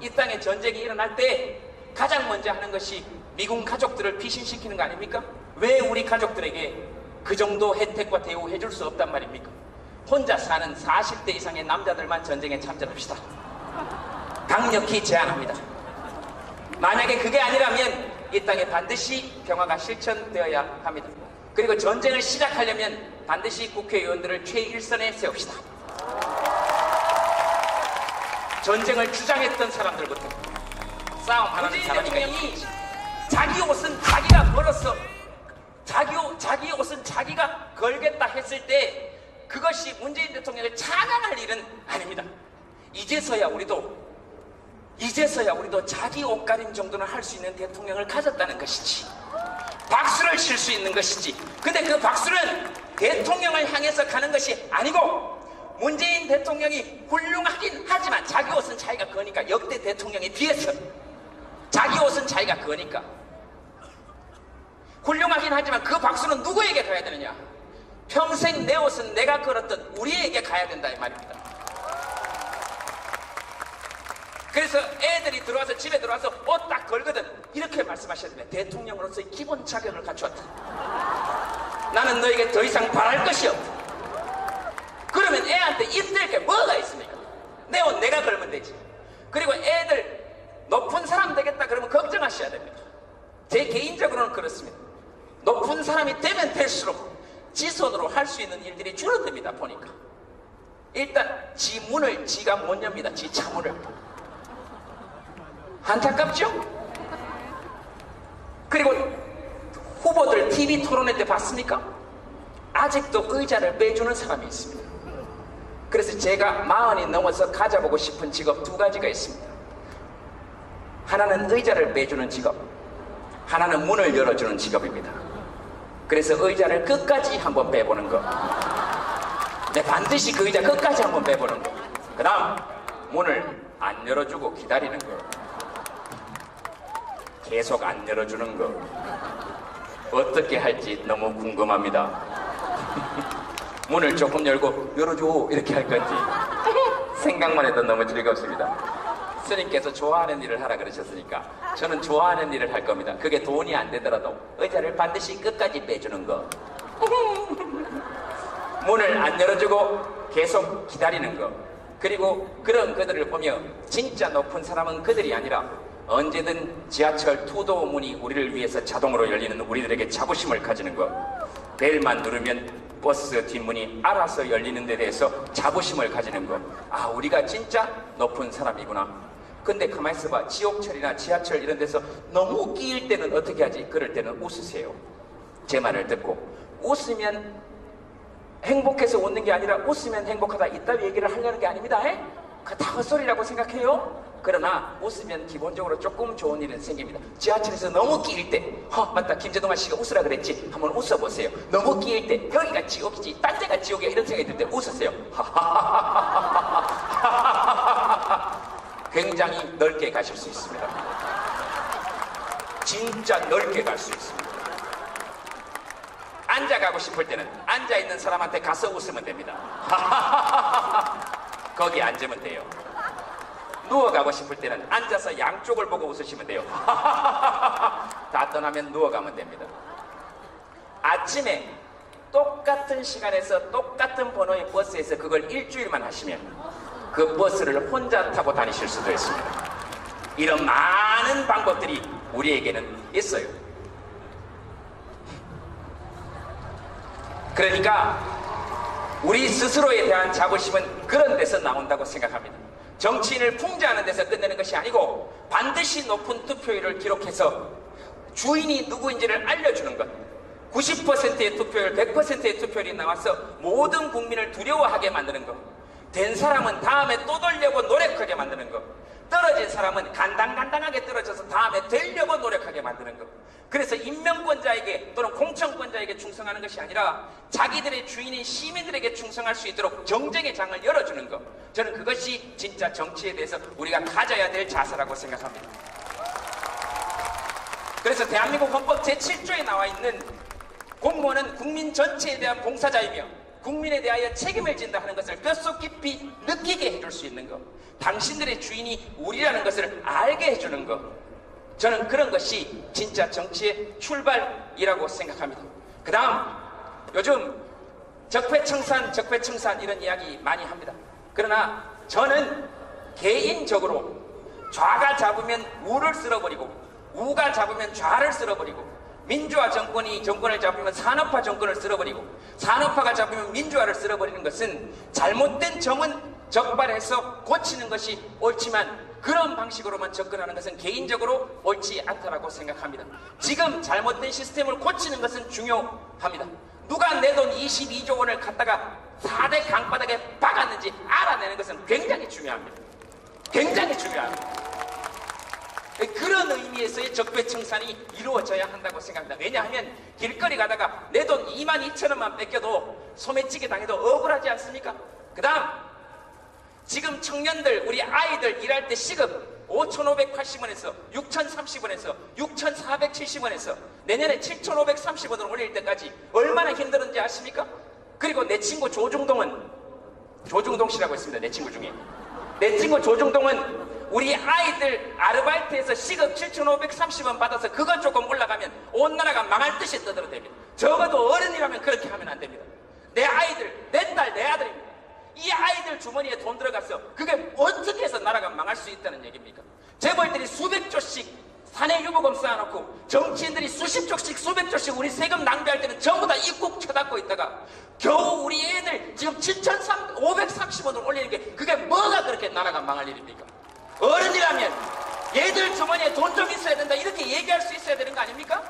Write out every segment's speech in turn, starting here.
이 땅에 전쟁이 일어날 때 가장 먼저 하는 것이 미군 가족들을 피신시키는 거 아닙니까? 왜 우리 가족들에게 그 정도 혜택과 대우 해줄 수 없단 말입니까? 혼자 사는 40대 이상의 남자들만 전쟁에 참전합시다. 강력히 제안합니다. 만약에 그게 아니라면 이 땅에 반드시 평화가 실천되어야 합니다. 그리고 전쟁을 시작하려면 반드시 국회의원들을 최일선에 세웁시다. 전쟁을 주장했던 사람들부터 싸움하는 사람이 자기 옷은 자기가 걸었어. 자기 옷은 자기가 걸겠다 했을 때 그것이 문재인 대통령을 찬양할 일은 아닙니다. 이제서야 우리도 자기 옷가림 정도는 할 수 있는 대통령을 가졌다는 것이지, 박수를 칠 수 있는 것이지. 근데 그 박수는 대통령을 향해서 가는 것이 아니고 문재인 대통령이 훌륭하긴 하지만 자기 옷은 자기가 거니까, 역대 대통령에 비해서 자기 옷은 자기가 거니까 훌륭하긴 하지만 그 박수는 누구에게 가야 되느냐? 평생 내 옷은 내가 걸었던 우리에게 가야 된다 이 말입니다. 그래서 애들이 들어와서, 집에 들어와서 옷 딱 걸거든. 이렇게 말씀하셔야 됩니다. 대통령으로서의 기본 자격을 갖추었다. 나는 너에게 더 이상 바랄 것이 없다. 그러면 애한테 입댈 게 뭐가 있습니까? 내 옷 내가 걸면 되지. 그리고 애들 높은 사람 되겠다 그러면 걱정하셔야 됩니다. 제 개인적으로는 그렇습니다. 높은 사람이 되면 될수록 지 손으로 할 수 있는 일들이 줄어듭니다. 보니까 일단 지 문을 지가 못 엽니다. 지 차문을. 안타깝죠? 그리고 후보들 TV 토론회 때 봤습니까? 아직도 의자를 빼주는 사람이 있습니다. 그래서 제가 40이 넘어서 가져보고 싶은 직업 2가지가 있습니다. 하나는 의자를 빼주는 직업, 하나는 문을 열어주는 직업입니다. 그래서 의자를 끝까지 한번 빼보는 거, 네, 반드시 그 의자 끝까지 한번 빼보는 거, 그 다음 문을 안 열어주고 기다리는 거, 계속 안 열어주는 거, 어떻게 할지 너무 궁금합니다. 문을 조금 열고 열어줘 이렇게 할 건지 생각만 해도 너무 즐겁습니다. 스님께서 좋아하는 일을 하라 그러셨으니까 저는 좋아하는 일을 할 겁니다. 그게 돈이 안 되더라도 의자를 반드시 끝까지 빼주는 거, 문을 안 열어주고 계속 기다리는 거, 그리고 그런 그들을 보며 진짜 높은 사람은 그들이 아니라 언제든 지하철 투도 문이 우리를 위해서 자동으로 열리는 우리들에게 자부심을 가지는 것, 벨만 누르면 버스 뒷문이 알아서 열리는 데 대해서 자부심을 가지는 것, 아, 우리가 진짜 높은 사람이구나. 근데 가만히 있어봐. 지옥철이나 지하철 이런 데서 너무 끼일 때는 어떻게 하지? 그럴 때는 웃으세요. 제 말을 듣고. 웃으면 행복해서 웃는 게 아니라 웃으면 행복하다 이따위 얘기를 하려는 게 아닙니다. 그거 다 헛소리라고 생각해요. 그러나 웃으면 기본적으로 조금 좋은 일은 생깁니다. 지하철에서 너무 끼일 때, 맞다, 김재동아 씨가 웃으라 그랬지, 한번 웃어보세요. 너무 끼일 때 여기가 지옥이지 딴 데가 지옥이야 이런 생각이 들 때 웃으세요. 굉장히 넓게 가실 수 있습니다. 진짜 넓게 갈 수 있습니다. 앉아가고 싶을 때는 앉아있는 사람한테 가서 웃으면 됩니다. 거기 앉으면 돼요. 누워가고 싶을 때는 앉아서 양쪽을 보고 웃으시면 돼요. 다 떠나면 누워가면 됩니다. 아침에 똑같은 시간에서 똑같은 번호의 버스에서 그걸 일주일만 하시면 그 버스를 혼자 타고 다니실 수도 있습니다. 이런 많은 방법들이 우리에게는 있어요. 그러니까 우리 스스로에 대한 자부심은 그런 데서 나온다고 생각합니다. 정치인을 풍자하는 데서 끝내는 것이 아니고 반드시 높은 투표율을 기록해서 주인이 누구인지를 알려주는 것, 90%의 투표율, 100%의 투표율이 나와서 모든 국민을 두려워하게 만드는 것, 된 사람은 다음에 또 돌려고 노력하게 만드는 것, 떨어진 사람은 간당간당하게 떨어져서 다음에 되려고 노력하게 만드는 것. 그래서 임명권자에게 또는 공천권자에게 충성하는 것이 아니라 자기들의 주인인 시민들에게 충성할 수 있도록 정쟁의 장을 열어주는 것, 저는 그것이 진짜 정치에 대해서 우리가 가져야 될 자세라고 생각합니다. 그래서 대한민국 헌법 제7조에 나와 있는 공무원은 국민 전체에 대한 봉사자이며 국민에 대하여 책임을 진다 하는 것을 뼛속 깊이 느끼게 해줄 수 있는 것, 당신들의 주인이 우리라는 것을 알게 해주는 것, 저는 그런 것이 진짜 정치의 출발이라고 생각합니다. 그 다음, 요즘 적폐청산 이런 이야기 많이 합니다. 그러나 저는 개인적으로 좌가 잡으면 우를 쓸어버리고 우가 잡으면 좌를 쓸어버리고 민주화 정권을 잡으면 산업화 정권을 쓸어버리고 산업화가 잡으면 민주화를 쓸어버리는 것은 잘못된 점은 적발해서 고치는 것이 옳지만 그런 방식으로만 접근하는 것은 개인적으로 옳지 않다라고 생각합니다. 지금 잘못된 시스템을 고치는 것은 중요합니다. 누가 내 돈 22조 원을 갖다가 4대 강바닥에 박았는지 알아내는 것은 굉장히 중요합니다. 굉장히 중요합니다. 그런 의미에서의 적폐청산이 이루어져야 한다고 생각합니다. 왜냐하면 길거리 가다가 내 돈 22,000원만 뺏겨도 소매치기 당해도 억울하지 않습니까? 그 다음, 지금 청년들, 우리 아이들 일할 때 시급 5,580원에서 6,030원에서 6,470원에서 내년에 7,530원을 올릴 때까지 얼마나 힘들었는지 아십니까? 그리고 내 친구 조중동은, 조중동 씨라고 있습니다. 내 친구 중에. 내 친구 조중동은 우리 아이들 아르바이트에서 시급 7,530원 받아서 그것 조금 올라가면 온 나라가 망할 듯이 떠들어댑니다. 적어도 어른이라면 그렇게 하면 안 됩니다. 내 아이들, 내 딸, 내 아들입니다. 이 아이들 주머니에 돈 들어가서 그게 어떻게 해서 나라가 망할 수 있다는 얘기입니까? 재벌들이 수백 조씩 사내 유보금 쌓아놓고 정치인들이 수십 조씩 수백 조씩 우리 세금 낭비할 때는 전부 다 입국 쳐닫고 있다가 겨우 우리 애들 지금 7,530원을 올리는 게 그게 뭐가 그렇게 나라가 망할 일입니까? 어른이라면 얘들 주머니에 돈 좀 있어야 된다 이렇게 얘기할 수 있어야 되는 거 아닙니까?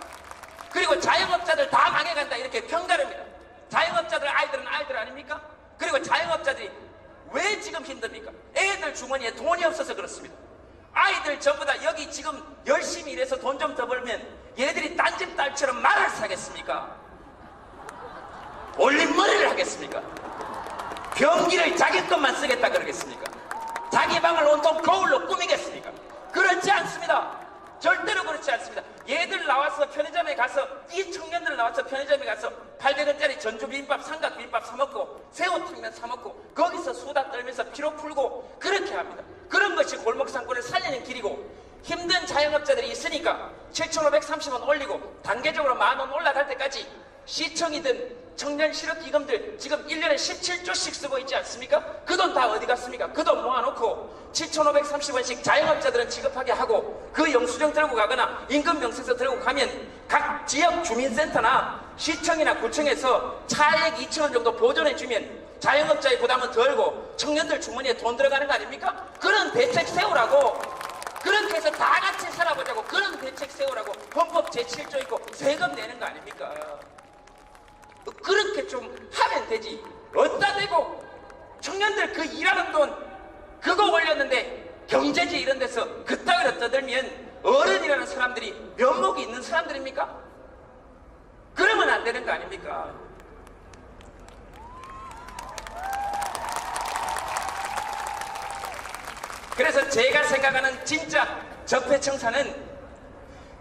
그리고 자영업자들 다 망해간다 이렇게 평가릅니다. 자영업자들 아이들은 아이들 아닙니까? 그리고 자영업자들이 왜 지금 힘듭니까? 애들 주머니에 돈이 없어서 그렇습니다. 아이들 전부 다 여기 지금 열심히 일해서 돈 좀 더 벌면 얘들이 딴집 딸처럼 말을 사겠습니까? 올림머리를 하겠습니까? 변기를 자기 것만 쓰겠다 그러겠습니까? 자기 방을 온통 거울로 꾸미겠습니까? 그렇지 않습니다. 절대로 그렇지 않습니다. 얘들 나와서 편의점에 가서, 이 청년들 나와서 편의점에 가서 800원짜리 전주비빔밥, 삼각비빔밥 사먹고 새우탕면 사먹고 거기서 수다 떨면서 피로 풀고 그렇게 합니다. 그런 것이 골목상권을 살리는 길이고, 힘든 자영업자들이 있으니까 7,530원 올리고 단계적으로 10,000원 올라갈 때까지 시청이든 청년 실업기금들 지금 1년에 17조씩 쓰고 있지 않습니까? 그 돈 다 어디 갔습니까? 그 돈 모아놓고 7,530원씩 자영업자들은 지급하게 하고 그 영수증 들고 가거나 임금명세서 들고 가면 각 지역 주민센터나 시청이나 구청에서 차액 2,000원 정도 보존해주면 자영업자의 부담은 덜고 청년들 주머니에 돈 들어가는 거 아닙니까? 그런 대책 세우라고, 그렇게 해서 다 같이 살아보자고 그런 대책 세우라고 헌법 제7조 있고 세금 내는 거 아닙니까? 그렇게 좀 하면 되지. 어디다 대고 청년들 그 일하는 돈 그거 올렸는데 경제지 이런 데서 그따위로 떠들면 어른이라는 사람들이 면목이 있는 사람들입니까? 그러면 안 되는 거 아닙니까? 그래서 제가 생각하는 진짜 적폐청산은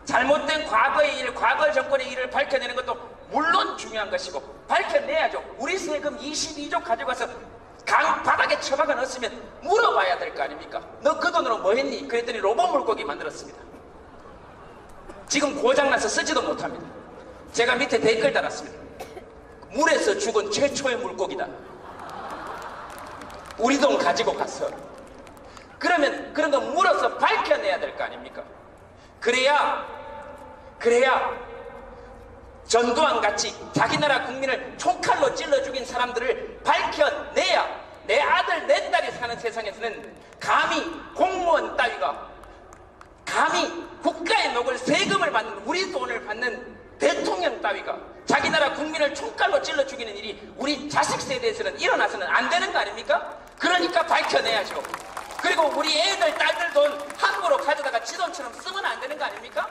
잘못된 과거의 일, 과거 정권의 일을 밝혀내는 것도 물론 중요한 것이고 밝혀내야죠. 우리 세금 22조 가져가서 강 바닥에 처박아 넣었으면 물어봐야 될 거 아닙니까? 너 그 돈으로 뭐 했니? 그랬더니 로봇 물고기 만들었습니다. 지금 고장나서 쓰지도 못합니다. 제가 밑에 댓글 달았습니다. 물에서 죽은 최초의 물고기다. 우리 돈 가지고 갔어. 그러면 그런 거 물어서 밝혀내야 될 거 아닙니까? 그래야 전두환 같이 자기 나라 국민을 총칼로 찔러 죽인 사람들을 밝혀내야 내 아들 내 딸이 사는 세상에서는 감히 공무원 따위가, 감히 국가의 녹을 세금을 받는, 우리 돈을 받는 대통령 따위가 자기 나라 국민을 총칼로 찔러 죽이는 일이 우리 자식 세대에서는 일어나서는 안 되는 거 아닙니까? 그러니까 밝혀내야죠. 그리고 우리 애들 딸들 돈 함부로 가져다가 지 돈처럼 쓰면 안 되는 거 아닙니까?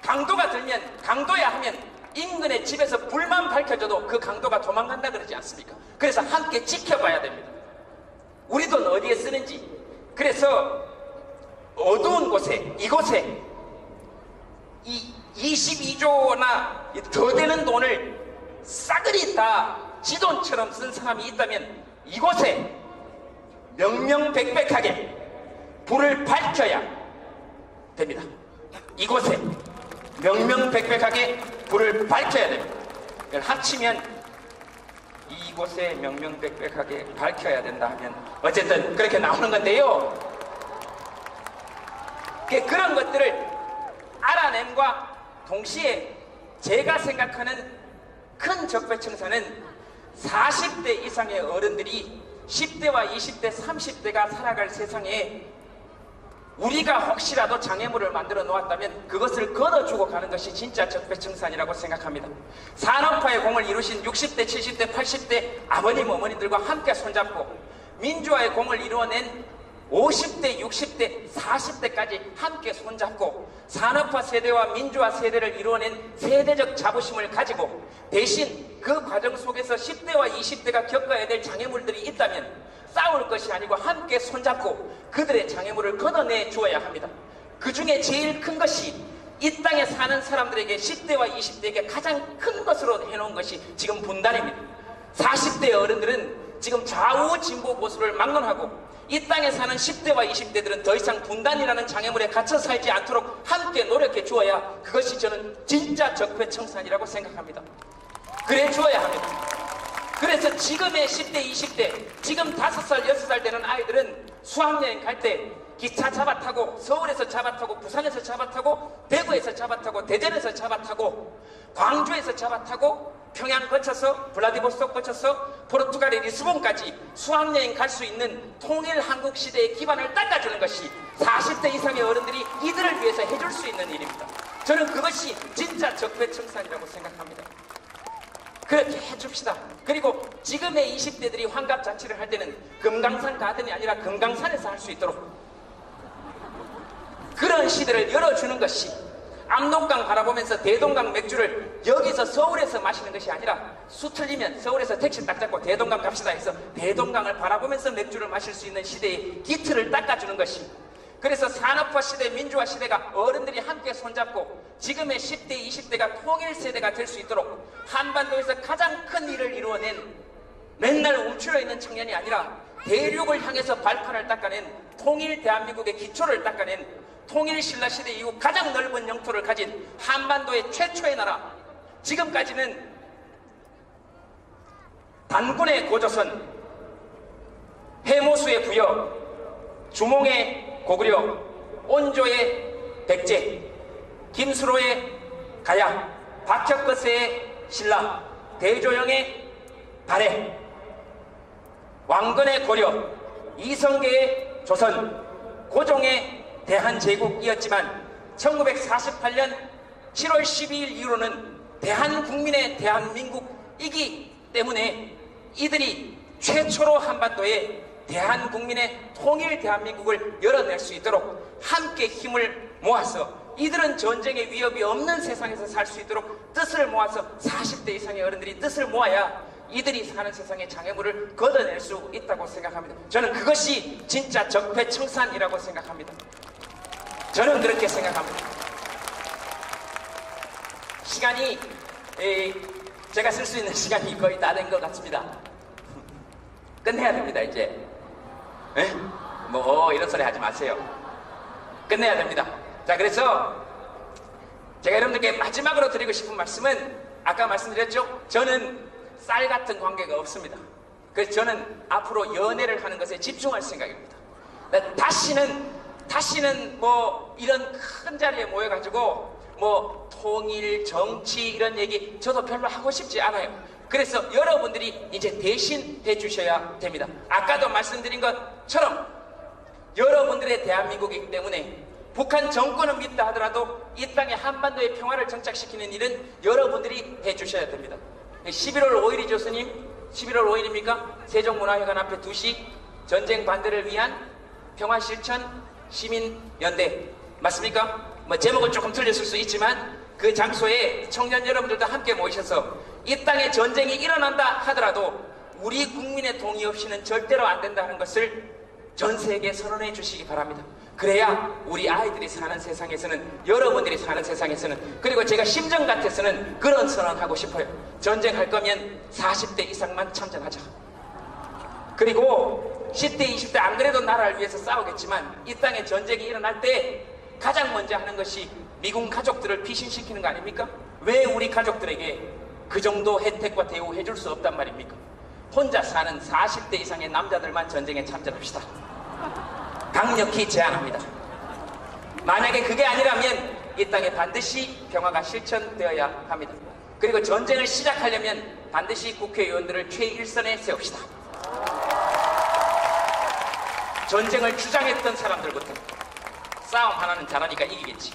강도가 들면, 강도야 하면 인근의 집에서 불만 밝혀져도 그 강도가 도망간다 그러지 않습니까? 그래서 함께 지켜봐야 됩니다. 우리 돈 어디에 쓰는지. 그래서 어두운 곳에, 이곳에 이 22조나 더 되는 돈을 싸그리 다 지돈처럼 쓴 사람이 있다면 이곳에 명명백백하게 불을 밝혀야 됩니다. 이곳에 명명백백하게 불을 밝혀야 됩니다. 이걸 합치면 이곳에 명명백백하게 밝혀야 된다 하면 어쨌든 그렇게 나오는 건데요. 그런 것들을 알아냄과 동시에 제가 생각하는 큰 적폐청산은 40대 이상의 어른들이 10대와 20대, 30대가 살아갈 세상에 우리가 혹시라도 장애물을 만들어 놓았다면 그것을 걷어주고 가는 것이 진짜 적폐청산이라고 생각합니다. 산업화의 공을 이루신 60대, 70대, 80대 아버님, 어머니들과 함께 손잡고 민주화의 공을 이루어낸 50대, 60대, 40대까지 함께 손잡고 산업화 세대와 민주화 세대를 이루어낸 세대적 자부심을 가지고 대신 그 과정 속에서 10대와 20대가 겪어야 될 장애물들이 있다면 싸울 것이 아니고 함께 손잡고 그들의 장애물을 걷어내 주어야 합니다. 그 중에 제일 큰 것이 이 땅에 사는 사람들에게 10대와 20대에게 가장 큰 것으로 해놓은 것이 지금 분단입니다. 40대 어른들은 지금 좌우 진보 보수를 막론하고 이 땅에 사는 10대와 20대들은 더 이상 분단이라는 장애물에 갇혀 살지 않도록 함께 노력해 주어야 그것이 저는 진짜 적폐청산이라고 생각합니다. 그래 주어야 합니다. 그래서 지금의 10대, 20대, 지금 5살, 6살 되는 아이들은 수학여행 갈 때 기차 잡아타고 서울에서 잡아타고 부산에서 잡아타고 대구에서 잡아타고 대전에서 잡아타고 광주에서 잡아타고 평양 거쳐서 블라디보스토크 거쳐서 포르투갈의 리스본까지 수학여행 갈 수 있는 통일 한국 시대의 기반을 닦아주는 것이 40대 이상의 어른들이 이들을 위해서 해줄 수 있는 일입니다. 저는 그것이 진짜 적폐청산이라고 생각합니다. 그렇게 해줍시다. 그리고 지금의 20대들이 환갑잔치를 할 때는 금강산 가든이 아니라 금강산에서 할 수 있도록 그런 시대를 열어주는 것이 압록강 바라보면서 대동강 맥주를 여기서 서울에서 마시는 것이 아니라 수 틀리면 서울에서 택시 딱 잡고 대동강 갑시다 해서 대동강을 바라보면서 맥주를 마실 수 있는 시대의 기틀을 닦아주는 것이 그래서 산업화 시대, 민주화 시대가 어른들이 함께 손잡고 지금의 10대, 20대가 통일 세대가 될 수 있도록 한반도에서 가장 큰 일을 이루어낸 맨날 움츠려 있는 청년이 아니라 대륙을 향해서 발판을 닦아낸 통일 대한민국의 기초를 닦아낸 통일 신라 시대 이후 가장 넓은 영토를 가진 한반도의 최초의 나라 지금까지는 단군의 고조선, 해모수의 부여, 주몽의 고구려, 온조의 백제, 김수로의 가야, 박혁거세의 신라, 대조영의 발해, 왕건의 고려, 이성계의 조선, 고종의 대한제국이었지만 1948년 7월 12일 이후로는 대한국민의 대한민국이기 때문에 이들이 최초로 한반도에 대한국민의 통일 대한민국을 열어낼 수 있도록 함께 힘을 모아서 이들은 전쟁의 위협이 없는 세상에서 살 수 있도록 뜻을 모아서 40대 이상의 어른들이 뜻을 모아야 이들이 사는 세상의 장애물을 걷어낼 수 있다고 생각합니다. 저는 그것이 진짜 적폐청산이라고 생각합니다. 저는 그렇게 생각합니다. 시간이 제가 쓸 수 있는 시간이 거의 다 된 것 같습니다. 끝내야 됩니다. 이제 이런 소리 하지 마세요. 끝내야 됩니다. 자, 그래서 제가 여러분들께 마지막으로 드리고 싶은 말씀은 아까 말씀드렸죠? 저는 쌀 같은 관계가 없습니다. 그래서 저는 앞으로 연애를 하는 것에 집중할 생각입니다. 다시는 뭐 이런 큰 자리에 모여가지고 뭐 통일, 정치 이런 얘기 저도 별로 하고 싶지 않아요. 그래서 여러분들이 이제 대신 해주셔야 됩니다. 아까도 말씀드린 것처럼 여러분들의 대한민국이기 때문에 북한 정권은 믿다 하더라도 이 땅에 한반도의 평화를 정착시키는 일은 여러분들이 해주셔야 됩니다. 11월 5일이죠, 스님? 11월 5일입니까? 세종문화회관 앞에 2시 전쟁 반대를 위한 평화실천 시민연대 맞습니까? 뭐 제목은 조금 틀렸을 수 있지만 그 장소에 청년 여러분들도 함께 모이셔서 이 땅에 전쟁이 일어난다 하더라도 우리 국민의 동의 없이는 절대로 안 된다는 것을 전 세계에 선언해 주시기 바랍니다. 그래야 우리 아이들이 사는 세상에서는, 여러분들이 사는 세상에서는, 그리고 제가 심정 같아서는 그런 선언하고 싶어요. 전쟁할 거면 40대 이상만 참전하자. 그리고 10대 20대 안 그래도 나라를 위해서 싸우겠지만 이 땅에 전쟁이 일어날 때 가장 먼저 하는 것이 미군 가족들을 피신시키는 거 아닙니까? 왜 우리 가족들에게 그 정도 혜택과 대우 해줄 수 없단 말입니까? 혼자 사는 40대 이상의 남자들만 전쟁에 참전합시다. 강력히 제안합니다. 만약에 그게 아니라면 이 땅에 반드시 평화가 실천되어야 합니다. 그리고 전쟁을 시작하려면 반드시 국회의원들을 최일선에 세웁시다. 전쟁을 주장했던 사람들부터 싸움 하나는 잘하니까 이기겠지.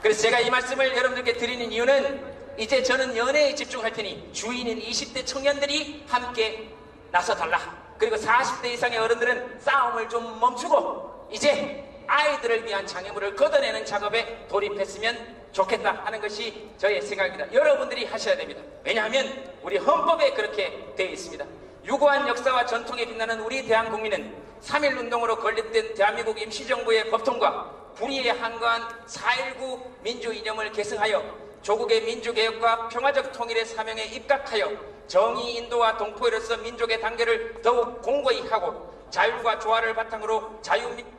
그래서 제가 이 말씀을 여러분들께 드리는 이유는 이제 저는 연애에 집중할 테니 주인인 20대 청년들이 함께 나서달라. 그리고 40대 이상의 어른들은 싸움을 좀 멈추고 이제 아이들을 위한 장애물을 걷어내는 작업에 돌입했으면 좋겠다 하는 것이 저의 생각입니다. 여러분들이 하셔야 됩니다. 왜냐하면 우리 헌법에 그렇게 되어 있습니다. 유구한 역사와 전통에 빛나는 우리 대한국민은 3.1운동으로 건립된 대한민국 임시정부의 법통과 불의에 한거한 4.19 민주이념을 계승하여 조국의 민주개혁과 평화적 통일의 사명에 입각하여 정의 인도와 동포로서 민족의 단계를 더욱 공고히 하고 자율과 조화를 바탕으로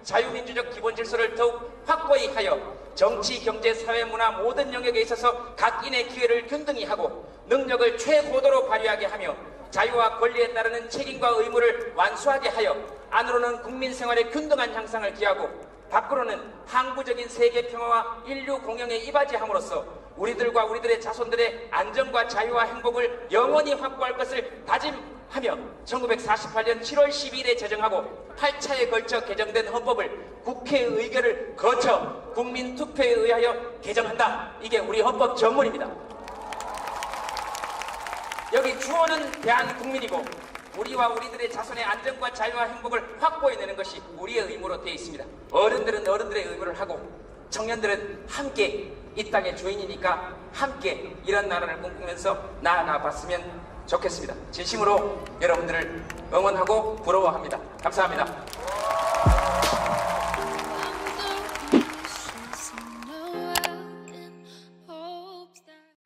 자유민주적 기본질서를 더욱 확고히 하여 정치, 경제, 사회, 문화 모든 영역에 있어서 각인의 기회를 균등히 하고 능력을 최고도로 발휘하게 하며 자유와 권리에 따르는 책임과 의무를 완수하게 하여 안으로는 국민 생활의 균등한 향상을 기하고 밖으로는 항구적인 세계 평화와 인류 공영에 이바지함으로써 우리들과 우리들의 자손들의 안전과 자유와 행복을 영원히 확보할 것을 다짐하며 1948년 7월 12일에 제정하고 8차에 걸쳐 개정된 헌법을 국회 의결을 거쳐 국민 투표에 의하여 개정한다. 이게 우리 헌법 전문입니다. 여기 주어는 대한국민이고 우리와 우리들의 자손의 안전과 자유와 행복을 확보해내는 것이 우리의 의무로 되어 있습니다. 어른들은 어른들의 의무를 하고 청년들은 함께 이 땅의 주인이니까 함께 이런 나라를 꿈꾸면서 나아가 봤으면 좋겠습니다. 진심으로 여러분들을 응원하고 부러워합니다. 감사합니다.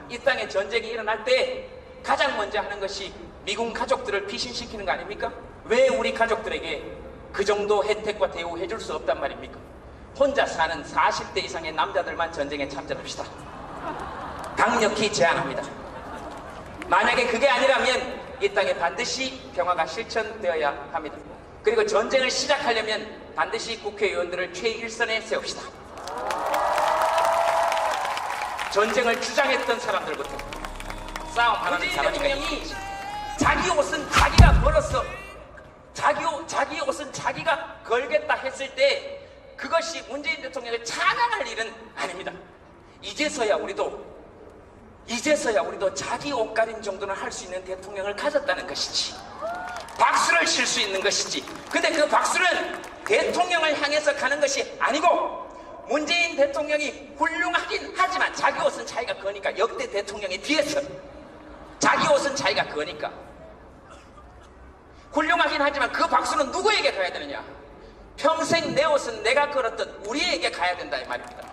이 땅에 전쟁이 일어날 때 가장 먼저 하는 것이 미군 가족들을 피신시키는 거 아닙니까? 왜 우리 가족들에게 그 정도 혜택과 대우 해줄 수 없단 말입니까? 혼자 사는 40대 이상의 남자들만 전쟁에 참전합시다. 강력히 제안합니다. 만약에 그게 아니라면 이 땅에 반드시 평화가 실천되어야 합니다. 그리고 전쟁을 시작하려면 반드시 국회의원들을 최일선에 세웁시다. 전쟁을 주장했던 사람들부터 싸움 하나는 잘하니까 이기겠지. 자기 옷은 자기가 걸었어. 자기 옷은 자기가 걸겠다 했을 때 그것이 문재인 대통령을 찬양할 일은 아닙니다. 이제서야 우리도 자기 옷가림 정도는 할 수 있는 대통령을 가졌다는 것이지. 박수를 칠 수 있는 것이지. 근데 그 박수는 대통령을 향해서 가는 것이 아니고 문재인 대통령이 훌륭하긴 하지만 자기 옷은 자기가 거니까 역대 대통령이 뒤에서 자기 옷은 자기가 거니까 훌륭하긴 하지만 그 박수는 누구에게 가야 되느냐? 평생 내 옷은 내가 걸었던 우리에게 가야 된다 이 말입니다.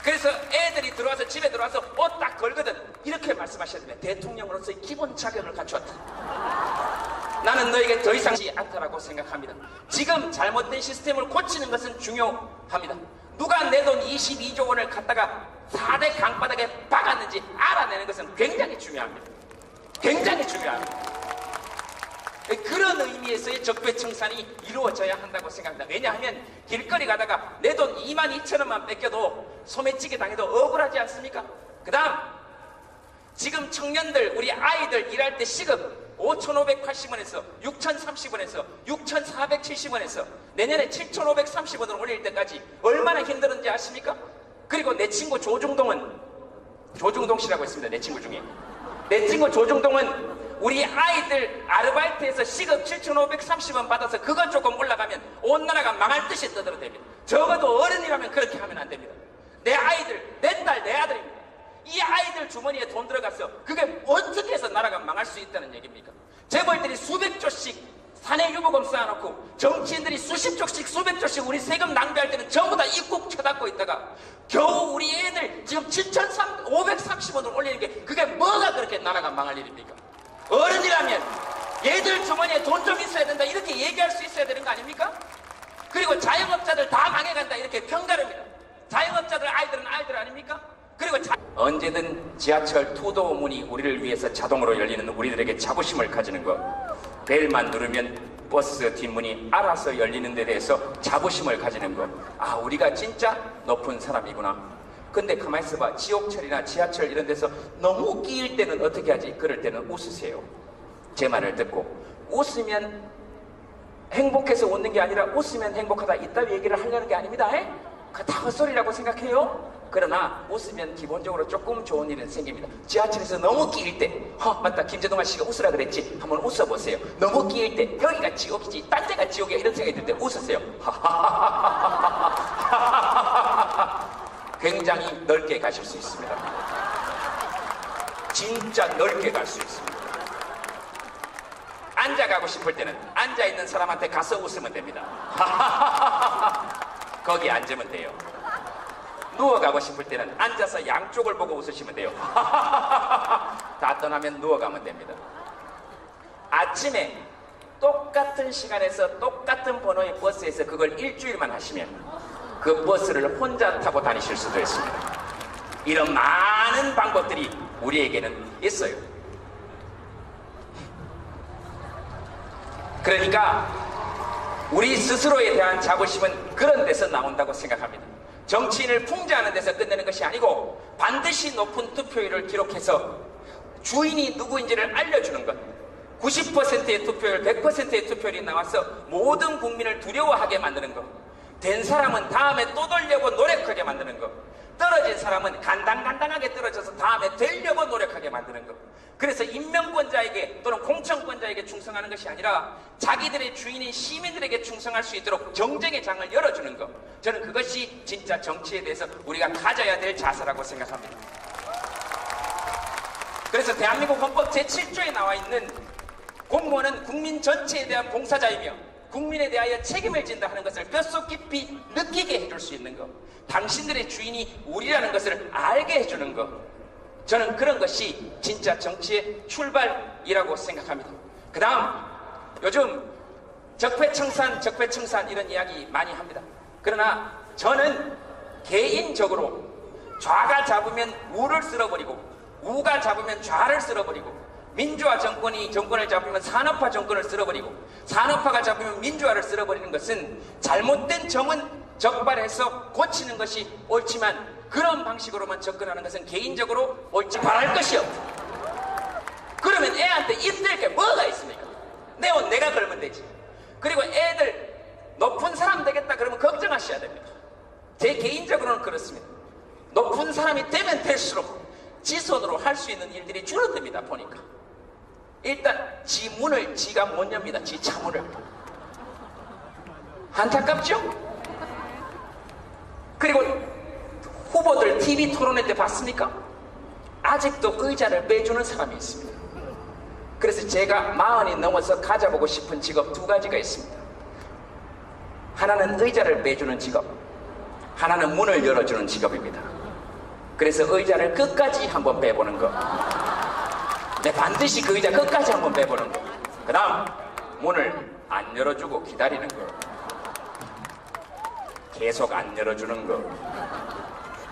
그래서 애들이 들어와서 집에 들어와서 옷 딱 걸거든 이렇게 말씀하셔야 됩니다. 대통령으로서의 기본 자격을 갖추었다. 나는 너에게 더 이상 하지 않다라고 생각합니다. 지금 잘못된 시스템을 고치는 것은 중요합니다. 누가 내 돈 22조 원을 갖다가 4대 강바닥에 박았는지 알아내는 것은 굉장히 중요합니다. 굉장히 중요합니다. 그런 의미에서의 적폐청산이 이루어져야 한다고 생각합니다. 왜냐하면 길거리 가다가 내 돈 22,000원만 뺏겨도 소매치기 당해도 억울하지 않습니까? 그 다음 지금 청년들 우리 아이들 일할 때 시급 5,580원에서 6,030원에서 6,470원에서 내년에 7,530원으로 올릴 때까지 얼마나 힘들었는지 아십니까? 그리고 내 친구 조중동 씨라고 있습니다. 내 친구 중에 내 친구 조중동은 우리 아이들 아르바이트에서 시급 7,530원 받아서 그것 조금 올라가면 온 나라가 망할 듯이 떠들어댑니다. 적어도 어른이라면 그렇게 하면 안 됩니다. 내 아이들, 내 딸, 내 아들입니다. 이 아이들 주머니에 돈 들어가서 그게 어떻게 해서 나라가 망할 수 있다는 얘기입니까? 재벌들이 수백 조씩 사내 유보금 쌓아놓고 정치인들이 수십 조씩 수백 조씩 우리 세금 낭비할 때는 전부 다 입국 쳐닫고 있다가 겨우 우리 애들 지금 7,530원을 올리는 게 그게 뭐가 그렇게 나라가 망할 일입니까? 어른이라면 얘들 주머니에 돈 좀 있어야 된다 이렇게 얘기할 수 있어야 되는 거 아닙니까? 그리고 자영업자들 다 망해간다 이렇게 평가릅니다. 자영업자들 아이들은 아이들 아닙니까? 그리고 언제든 지하철 투도 문이 우리를 위해서 자동으로 열리는 우리들에게 자부심을 가지는 것, 벨만 누르면 버스 뒷문이 알아서 열리는 데 대해서 자부심을 가지는 것, 아 우리가 진짜 높은 사람이구나. 근데 가만히 있어봐. 지옥철이나 지하철 이런 데서 너무 끼일 때는 어떻게 하지? 그럴 때는 웃으세요. 제 말을 듣고 웃으면 행복해서 웃는 게 아니라 웃으면 행복하다 이따위 얘기를 하려는 게 아닙니다. 그 다 헛소리라고 생각해요. 그러나 웃으면 기본적으로 조금 좋은 일은 생깁니다. 지하철에서 너무 끼일 때 맞다 김재동아 씨가 웃으라 그랬지 한번 웃어보세요. 너무 끼일 때 여기가 지옥이지 딴 데가 지옥이야 이런 생각이 들 때 웃으세요. 굉장히 넓게 가실 수 있습니다. 진짜 넓게 갈 수 있습니다. 앉아가고 싶을 때는 앉아있는 사람한테 가서 웃으면 됩니다. 거기 앉으면 돼요. 누워가고 싶을 때는 앉아서 양쪽을 보고 웃으시면 돼요. 다 떠나면 누워가면 됩니다. 아침에 똑같은 시간에서 똑같은 번호의 버스에서 그걸 일주일만 하시면 그 버스를 혼자 타고 다니실 수도 있습니다. 이런 많은 방법들이 우리에게는 있어요. 그러니까 우리 스스로에 대한 자부심은 그런 데서 나온다고 생각합니다. 정치인을 풍자하는 데서 끝내는 것이 아니고 반드시 높은 투표율을 기록해서 주인이 누구인지를 알려주는 것, 90%의 투표율, 100%의 투표율이 나와서 모든 국민을 두려워하게 만드는 것, 된 사람은 다음에 또 돌려고 노력하게 만드는 것, 떨어진 사람은 간당간당하게 떨어져서 다음에 되려고 노력하게 만드는 것. 그래서 임명권자에게 또는 공천권자에게 충성하는 것이 아니라 자기들의 주인인 시민들에게 충성할 수 있도록 정쟁의 장을 열어주는 것. 저는 그것이 진짜 정치에 대해서 우리가 가져야 될 자세라고 생각합니다. 그래서 대한민국 헌법 제7조에 나와 있는 공무원은 국민 전체에 대한 봉사자이며 국민에 대하여 책임을 진다 하는 것을 뼛속 깊이 느끼게 해줄 수 있는 것, 당신들의 주인이 우리라는 것을 알게 해주는 것, 저는 그런 것이 진짜 정치의 출발이라고 생각합니다. 그 다음 요즘 적폐청산 이런 이야기 많이 합니다. 그러나 저는 개인적으로 좌가 잡으면 우를 쓸어버리고 우가 잡으면 좌를 쓸어버리고 민주화 정권을 잡으면 산업화 정권을 쓸어버리고 산업화가 잡으면 민주화를 쓸어버리는 것은 잘못된 점은 적발해서 고치는 것이 옳지만 그런 방식으로만 접근하는 것은 개인적으로 옳지 바랄 것이 없다. 그러면 애한테 입댈 게 뭐가 있습니까? 내 옷 내가 걸면 되지. 그리고 애들 높은 사람 되겠다 그러면 걱정하셔야 됩니다. 제 개인적으로는 그렇습니다. 높은 사람이 되면 될수록 지 손으로 할 수 있는 일들이 줄어듭니다. 보니까 일단 지 문을 지가 못 엽니다. 지 차문을. 안타깝죠? 그리고 후보들 TV 토론회 때 봤습니까? 아직도 의자를 빼주는 사람이 있습니다. 그래서 제가 40이 넘어서 가져보고 싶은 직업 2가지가 있습니다. 하나는 의자를 빼주는 직업, 하나는 문을 열어주는 직업입니다. 그래서 의자를 끝까지 한번 빼보는 거, 반드시 그 의자 끝까지 한번 빼보는 거, 그 다음 문을 안 열어주고 기다리는 거, 계속 안 열어주는 거,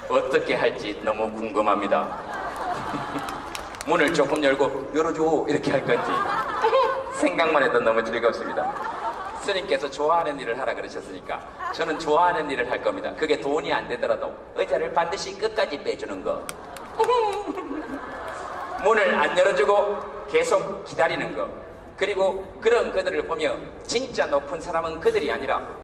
어떻게 할지 너무 궁금합니다. 문을 조금 열고 열어줘 이렇게 할 건지 생각만 해도 너무 즐겁습니다. 스님께서 좋아하는 일을 하라 그러셨으니까 저는 좋아하는 일을 할 겁니다. 그게 돈이 안 되더라도 의자를 반드시 끝까지 빼주는 거, 문을 안 열어주고 계속 기다리는 거, 그리고 그런 그들을 보며 진짜 높은 사람은 그들이 아니라